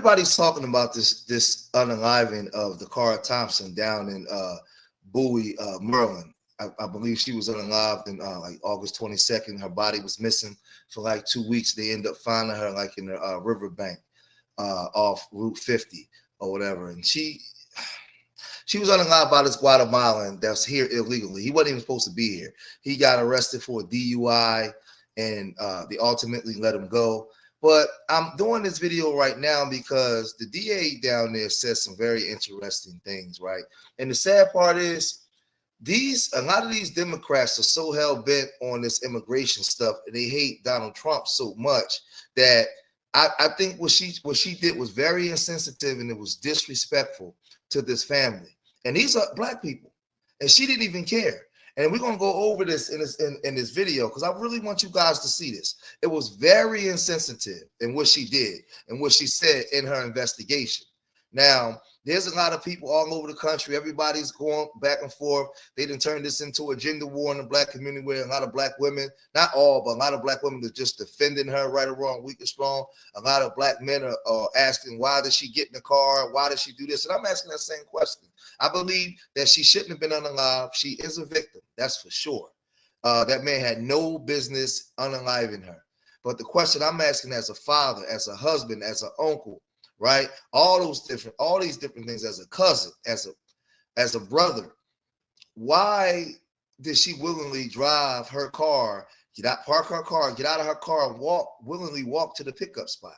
everybody's talking about this unaliving of Dacara Thompson down in Bowie, Maryland. I believe she was unalived in like August 22nd. Her body was missing for like 2 weeks. They end up finding her like in the riverbank off Route 50 or whatever. And she was unalived by this Guatemalan that's here illegally. He wasn't even supposed to be here. He got arrested for a DUI, and they ultimately let him go. But I'm doing this video right now because the DA down there says some very interesting things, right? And the sad part is, a lot of these Democrats are so hell-bent on this immigration stuff, and they hate Donald Trump so much that I think what she did was very insensitive, and it was disrespectful to this family. And these are black people, and she didn't even care. And we're gonna go over this in this video because I really want you guys to see this. It was very insensitive in what she did and what she said in her investigation. Now, there's a lot of people all over the country. Everybody's going back and forth. They done turned this into a gender war in the black community where a lot of black women, not all, but a lot of black women are just defending her right or wrong, weak or strong. A lot of black men are asking, why does she get in the car? Why does she do this? And I'm asking that same question. I believe that she shouldn't have been unalived. She is a victim, that's for sure. That man had no business unaliving her. But the question I'm asking as a father, as a husband, as an uncle, right? All these different things, as a cousin, as a brother. Why did she willingly drive her car, park her car, get out of her car, and willingly walk to the pickup spot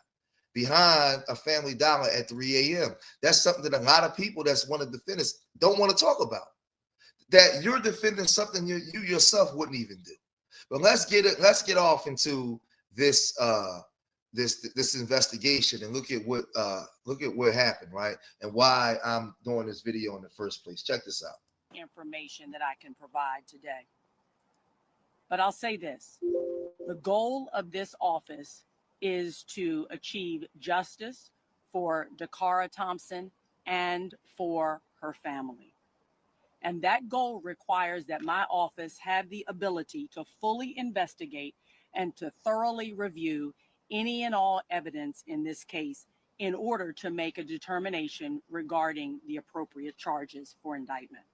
behind a Family Dollar at 3 a.m.? That's something that a lot of people that's want to defend us don't want to talk about. That you're defending something you yourself wouldn't even do. But let's get off into this this investigation and look at what happened, right? And why I'm doing this video in the first place. Check this out. Information that I can provide today. But I'll say this. The goal of this office is to achieve justice for Dacara Thompson and for her family. And that goal requires that my office have the ability to fully investigate and to thoroughly review any and all evidence in this case in order to make a determination regarding the appropriate charges for indictment.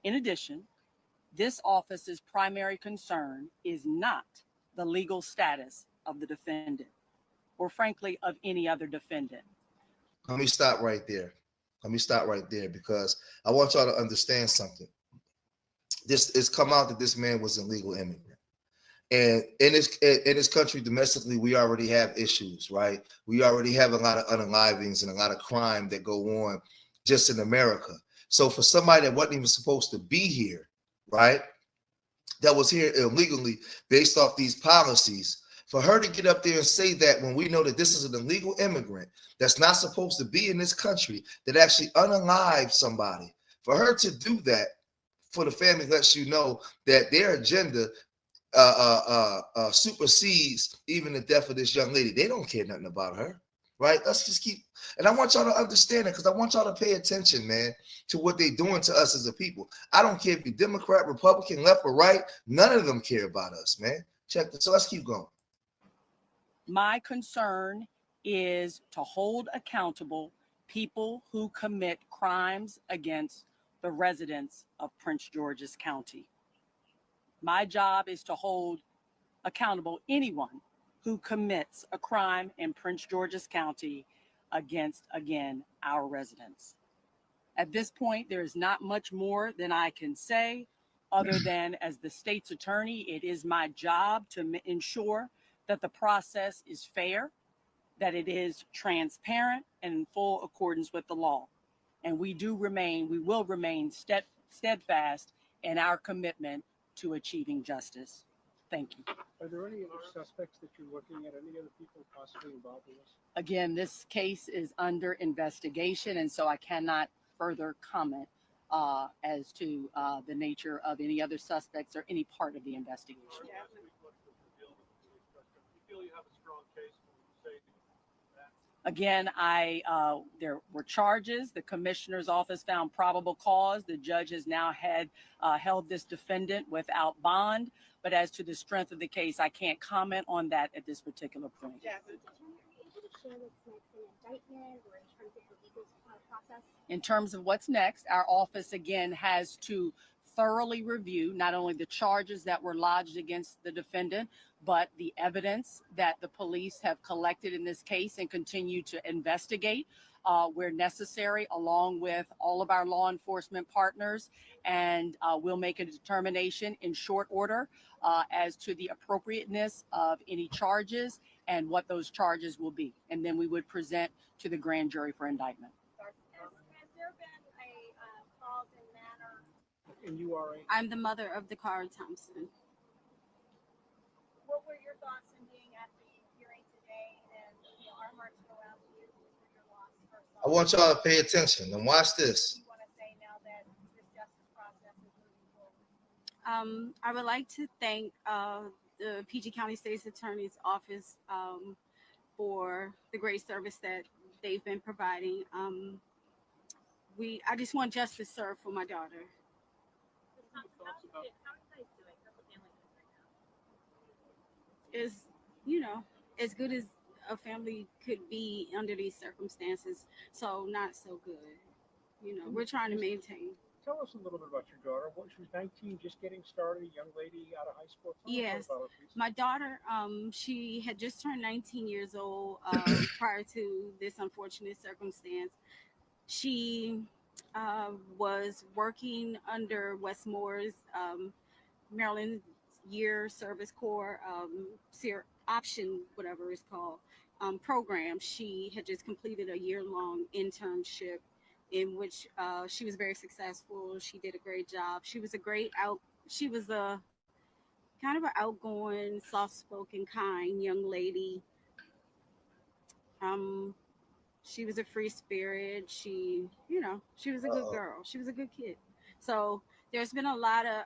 In addition, this office's primary concern is not the legal status of the defendant, or frankly, of any other defendant. Let me stop right there. Because I want y'all to understand something. It's come out that this man was an illegal immigrant. And in this country, domestically, we already have issues, right? We already have a lot of unalivings and a lot of crime that go on just in America. So for somebody that wasn't even supposed to be here, right, that was here illegally based off these policies, for her to get up there and say that when we know that this is an illegal immigrant that's not supposed to be in this country, that actually unalived somebody, for her to do that, for the family lets you know that their agenda supersedes even the death of this young lady. They don't care nothing about her, right? Let's just keep, and I want y'all to understand it because I want y'all to pay attention, man, to what they're doing to us as a people. I don't care if you're Democrat, Republican, left or right, none of them care about us, man. Check this. So let's keep going. My concern is to hold accountable people who commit crimes against the residents of Prince George's County. My job is to hold accountable anyone who commits a crime in Prince George's County against, again, our residents. At this point, there is not much more than I can say other than, as the state's attorney, it is my job to ensure that the process is fair, that it is transparent and in full accordance with the law. And we will remain steadfast in our commitment to achieving justice. Thank you. Are there any other suspects that you're looking at? Any other people possibly involved in this? Again, this case is under investigation, and so I cannot further comment as to the nature of any other suspects or any part of the investigation. Again, there were charges. The commissioner's office found probable cause. The judge has now held this defendant without bond. But as to the strength of the case, I can't comment on that at this particular point. share what's next in indictment or in terms of the legal process? In terms of what's next, our office again has to thoroughly review not only the charges that were lodged against the defendant, but the evidence that the police have collected in this case and continue to investigate where necessary, along with all of our law enforcement partners. And we'll make a determination in short order as to the appropriateness of any charges and what those charges will be. And then we would present to the grand jury for indictment. Has there been a cause in manner? And you are a, I'm the mother of Dacara Thompson. What were your thoughts in being at the hearing today? And our hearts go out to you for your loss. I want y'all to pay attention and watch this. What do you want to say now that this justice process is moving forward? I would like to thank the PG County State's Attorney's Office for the great service that they've been providing. I just want justice served for my daughter. How are you guys doing? How's the family doing right now? Is as good as a family could be under these circumstances, so not so good. We're trying to maintain. tell us a little bit about your daughter. She was 19, just getting started, a young lady out of high school. Tell us Yes, about her, please. my daughter, she had just turned 19 years old prior to this unfortunate circumstance. She was working under Westmore's Maryland Year Service Corps option, whatever it's called, program. She had just completed a year-long internship in which she was very successful. She did a great job. She was a kind of an outgoing, soft-spoken, kind young lady. She was a free spirit. She was a good girl. She was a good kid. So there's been a lot of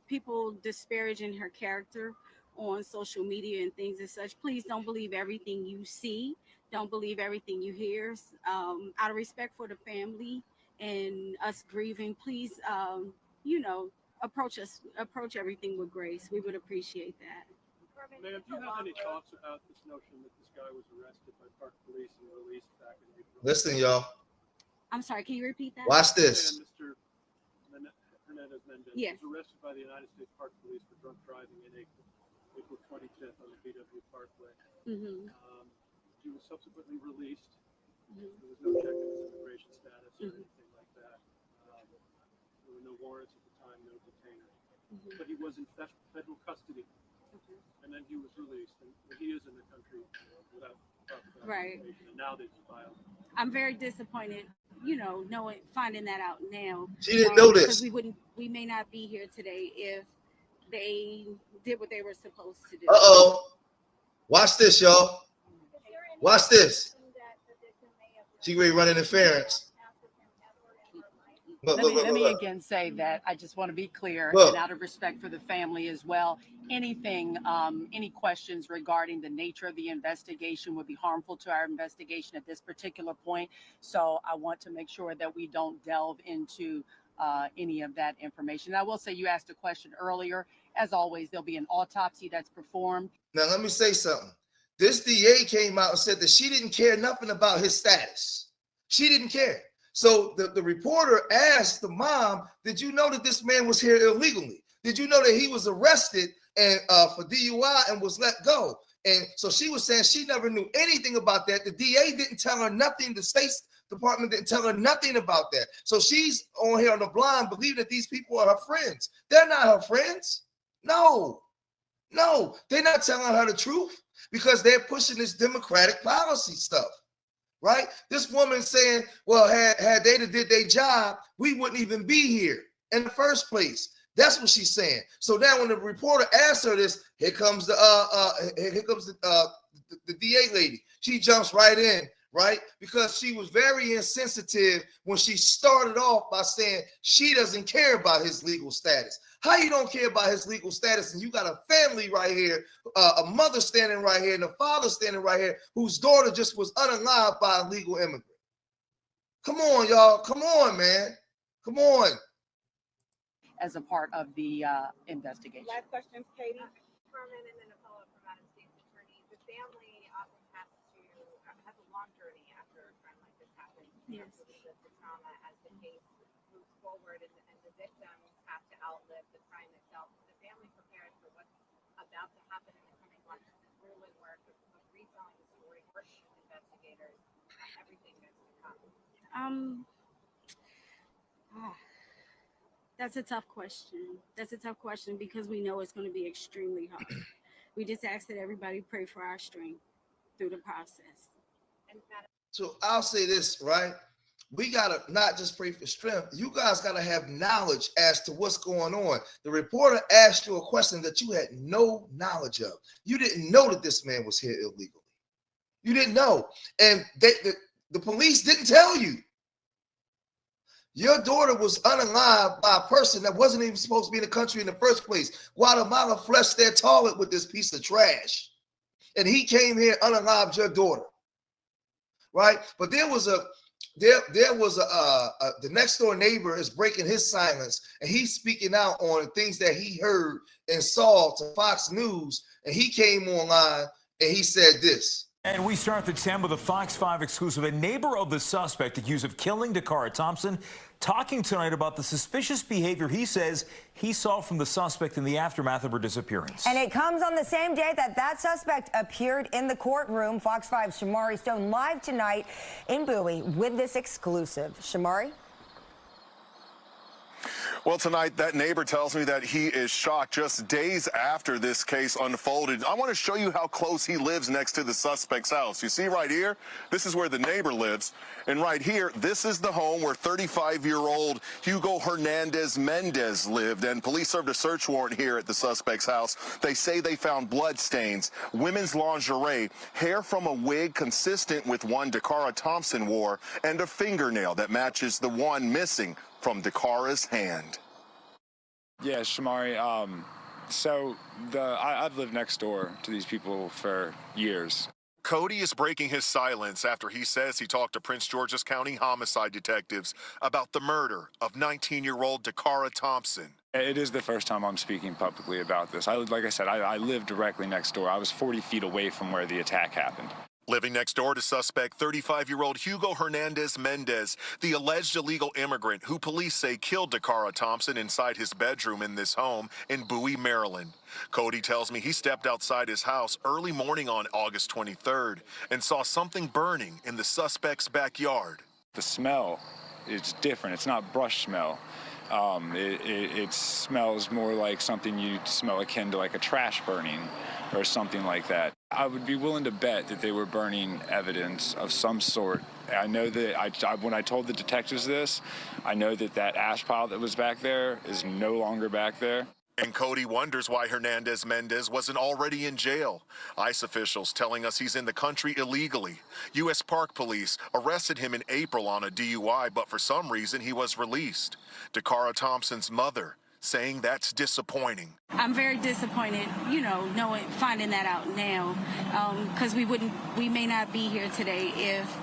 people disparaging her character on social media and things as such. Please don't believe everything you see. Don't believe everything you hear. Out of respect for the family and us grieving, please, approach everything with grace. We would appreciate that. Ma'am, do you have any thoughts about this notion that this guy was arrested by Park Police and released back in April? Listen, y'all. I'm sorry, can you repeat that? Watch this. Mr. Mendez Yes. was arrested by the United States Park Police for drunk driving in April 25th on the BW Parkway. Mm-hmm. He was subsequently released. Mm-hmm. There was no check of his immigration status or anything like that. There were no warrants at the time, no detainer. Mm-hmm. But he was in federal custody, and then he was released. And he is in the country without proper documentation. And now they've filed. I'm very disappointed, finding that out now. She didn't know this. Because we may not be here today if they did what they were supposed to do. Watch this, y'all. Watch this. She ready to run interference. Let me again say that I just want to be clear, Look. and out of respect for the family as well, any questions regarding the nature of the investigation would be harmful to our investigation at this particular point. So I want to make sure that we don't delve into any of that information. I will say you asked a question earlier. As always, there'll be an autopsy that's performed. Now, let me say something. This DA came out and said that she didn't care nothing about his status. She didn't care. So the reporter asked the mom, did you know that this man was here illegally? Did you know that he was arrested and for DUI and was let go? And so she was saying she never knew anything about that. The DA didn't tell her nothing. The State Department didn't tell her nothing about that. So she's on here on the blind, believing that these people are her friends. They're not her friends. No, they're not telling her the truth because they're pushing this democratic policy stuff. Right? This woman saying, well, had they did their job, we wouldn't even be here in the first place. That's what she's saying. So now when the reporter asks her this, here comes the DA lady. She jumps right in, right? Because she was very insensitive when she started off by saying she doesn't care about his legal status. How you don't care about his legal status and you got a family right here, a mother standing right here and a father standing right here whose daughter just was unalived by a legal immigrant? Come on, y'all. Come on, man. Come on. As a part of the investigation. Last question, Katie. Carmen, and then a follow-up from Madam State's Attorney. The family often has to after a crime like this happens. Yes. The trauma as the case moves forward and the victims have to outlive the crime itself. The family prepares for what's about to happen in the coming months. The grueling work of retelling the story, working with investigators, everything that's to come. That's a tough question. That's a tough question because we know it's going to be extremely hard. We just ask that everybody pray for our strength through the process. So I'll say this, right? We gotta not just pray for strength. You guys gotta have knowledge as to what's going on. The reporter asked you a question that you had no knowledge of. You didn't know that this man was here illegally. You didn't know, and the police didn't tell you. Your daughter was unalived by a person that wasn't even supposed to be in the country in the first place. Guatemala flushed their toilet with this piece of trash, and he came here unalived your daughter, right? But there was the next door neighbor is breaking his silence, and he's speaking out on things that he heard and saw to Fox News, and he came online and he said this. And we start the 10 with a Fox 5 exclusive. A neighbor of the suspect accused of killing Dacara Thompson talking tonight about the suspicious behavior he says he saw from the suspect in the aftermath of her disappearance. And it comes on the same day that suspect appeared in the courtroom. Fox 5's Shamari Stone live tonight in Bowie with this exclusive. Shamari? Well, tonight, that neighbor tells me that he is shocked just days after this case unfolded. I want to show you how close he lives next to the suspect's house. You see right here, this is where the neighbor lives. And right here, this is the home where 35-year-old Hugo Hernandez Mendez lived. And police served a search warrant here at the suspect's house. They say they found blood stains, women's lingerie, hair from a wig consistent with one Dacara Thompson wore, and a fingernail that matches the one missing from Dacara's hand. Yeah, Shamari, I've lived next door to these people for years. Cody is breaking his silence after he says he talked to Prince George's County homicide detectives about the murder of 19-year-old Dacara Thompson. It is the first time I'm speaking publicly about this. Like I said, I live directly next door. I was 40 feet away from where the attack happened. Living next door to suspect 35-year-old Hugo Hernandez Mendez, the alleged illegal immigrant who police say killed Dacara Thompson inside his bedroom in this home in Bowie, Maryland. Cody tells me he stepped outside his house early morning on August 23rd and saw something burning in the suspect's backyard. The smell is different. It's not brush smell. It smells more like something you'd smell akin to like a trash burning or something like that. I would be willing to bet that they were burning evidence of some sort. I know that when I told the detectives this, I know that ash pile that was back there is no longer back there. And Cody wonders why Hernandez Mendez wasn't already in jail. ICE officials telling us he's in the country illegally. U.S. Park Police arrested him in April on a DUI, but for some reason he was released. Dacara Thompson's mother saying that's disappointing. I'm very disappointed, finding that out now, because we may not be here today if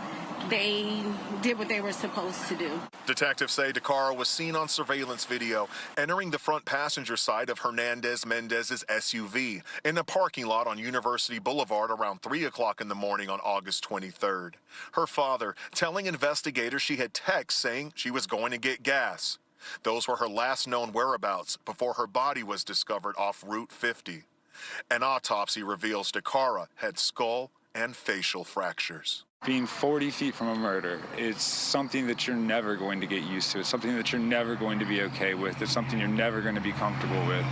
they did what they were supposed to do. Detectives say Dacara was seen on surveillance video entering the front passenger side of Hernandez Mendez's SUV in a parking lot on University Boulevard around 3 o'clock in the morning on August 23rd. Her father telling investigators she had texts saying she was going to get gas. Those were her last known whereabouts before her body was discovered off Route 50. An autopsy reveals Dacara had skull and facial fractures. Being 40 feet from a murder, it's something that you're never going to get used to. It's something that you're never going to be okay with. It's something you're never going to be comfortable with.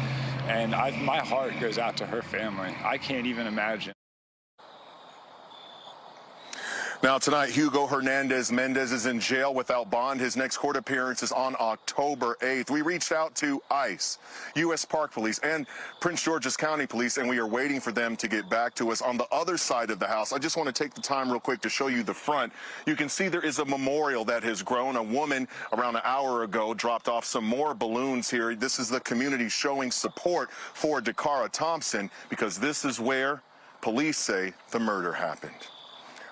And my heart goes out to her family. I can't even imagine. Now tonight, Hugo Hernandez Mendez is in jail without bond. His next court appearance is on October 8th. We reached out to ICE, U.S. Park Police, and Prince George's County Police, and we are waiting for them to get back to us. On the other side of the house, I just want to take the time real quick to show you the front. You can see there is a memorial that has grown. A woman around an hour ago dropped off some more balloons here. This is the community showing support for Dacara Thompson because this is where police say the murder happened.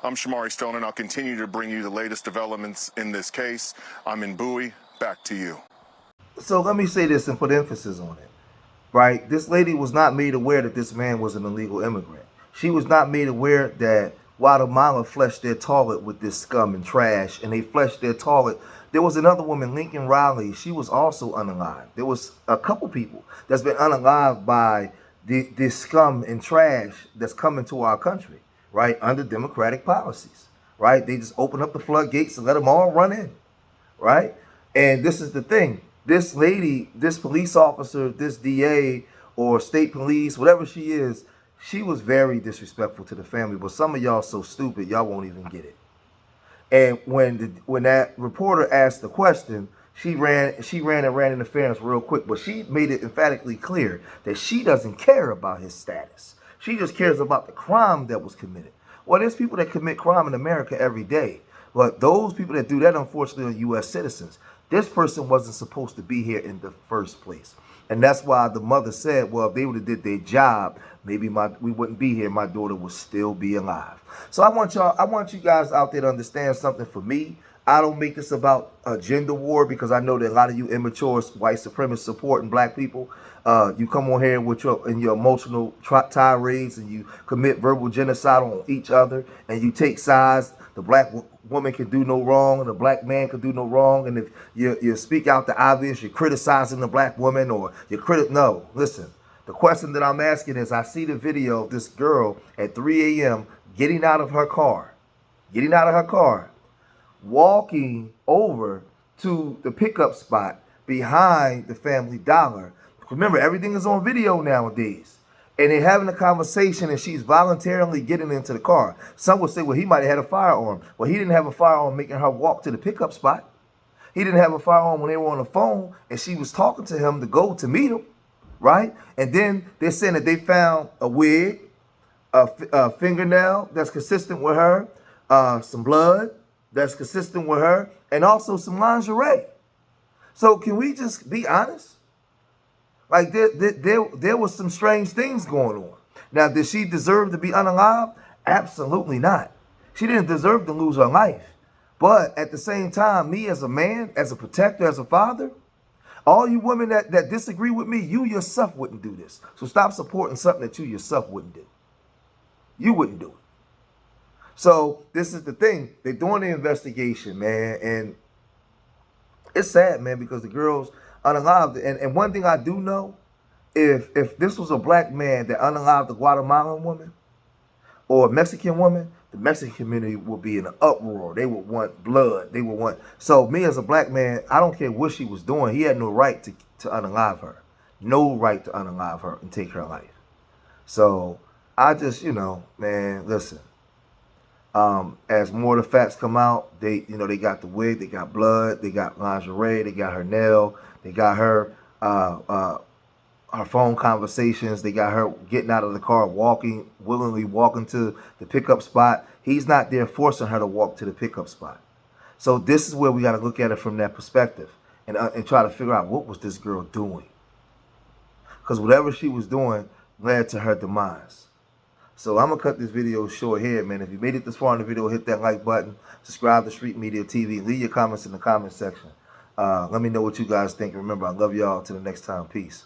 I'm Shamari Stone, and I'll continue to bring you the latest developments in this case. I'm in Bowie. Back to you. So let me say this and put emphasis on it, right? This lady was not made aware that this man was an illegal immigrant. She was not made aware that Guatemala flushed their toilet with this scum and trash, and they flushed their toilet. There was another woman, Lincoln Riley. She was also unalived. There was a couple people that's been unalived by this scum and trash that's coming to our country, right, under democratic policies, right? They just open up the floodgates and let them all run in, right? And this is the thing. This lady, this police officer, this DA or state police, whatever she is, she was very disrespectful to the family. But some of y'all so stupid, y'all won't even get it. And when that reporter asked the question, she ran interference real quick. But she made it emphatically clear that she doesn't care about his status. She just cares about the crime that was committed. Well, there's people that commit crime in America every day. But those people that do that, unfortunately, are U.S. citizens. This person wasn't supposed to be here in the first place. And that's why the mother said, well, if they would have did their job, maybe we wouldn't be here. My daughter would still be alive. So I want you guys out there to understand something. For me, I don't make this about a gender war, because I know that a lot of you immature white supremacists supporting black people. You come on here with your emotional tirades, and you commit verbal genocide on each other, and you take sides. The black woman can do no wrong, and the black man can do no wrong. And if you speak out the obvious, you're criticizing the black woman, or no, listen. The question that I'm asking is, I see the video of this girl at 3 a.m. getting out of her car, walking over to the pickup spot behind the Family Dollar. Remember, everything is on video nowadays. And they're having a conversation, and she's voluntarily getting into the car. Some would say, well, he might have had a firearm. Well, he didn't have a firearm making her walk to the pickup spot. He didn't have a firearm when they were on the phone, and she was talking to him to go to meet him, right? And then they're saying that they found a wig, a fingernail that's consistent with her, some blood that's consistent with her, and also some lingerie. So can we just be honest? Like, there was some strange things going on. Now, did she deserve to be unalived? Absolutely not. She didn't deserve to lose her life. But at the same time, me as a man, as a protector, as a father, all you women that disagree with me, you yourself wouldn't do this. So stop supporting something that you yourself wouldn't do. You wouldn't do it. So this is the thing. They're doing the investigation, man. And it's sad, man, because the girl's unalived. And one thing I do know, if this was a black man that unalived a Guatemalan woman or a Mexican woman, the Mexican community would be in an uproar. They would want blood. They would want. So me as a black man, I don't care what she was doing. He had no right to unalive her. No right to unalive her and take her life. So I just, man, listen. As more of the facts come out, they got the wig, they got blood, they got lingerie, they got her nail, they got her phone conversations, they got her getting out of the car, willingly walking to the pickup spot. He's not there forcing her to walk to the pickup spot. So this is where we got to look at it from that perspective and try to figure out, what was this girl doing? Because whatever she was doing led to her demise. So I'm going to cut this video short here, man. If you made it this far in the video, hit that like button. Subscribe to Street Media TV. Leave your comments in the comment section. Let me know what you guys think. Remember, I love y'all. Till the next time. Peace.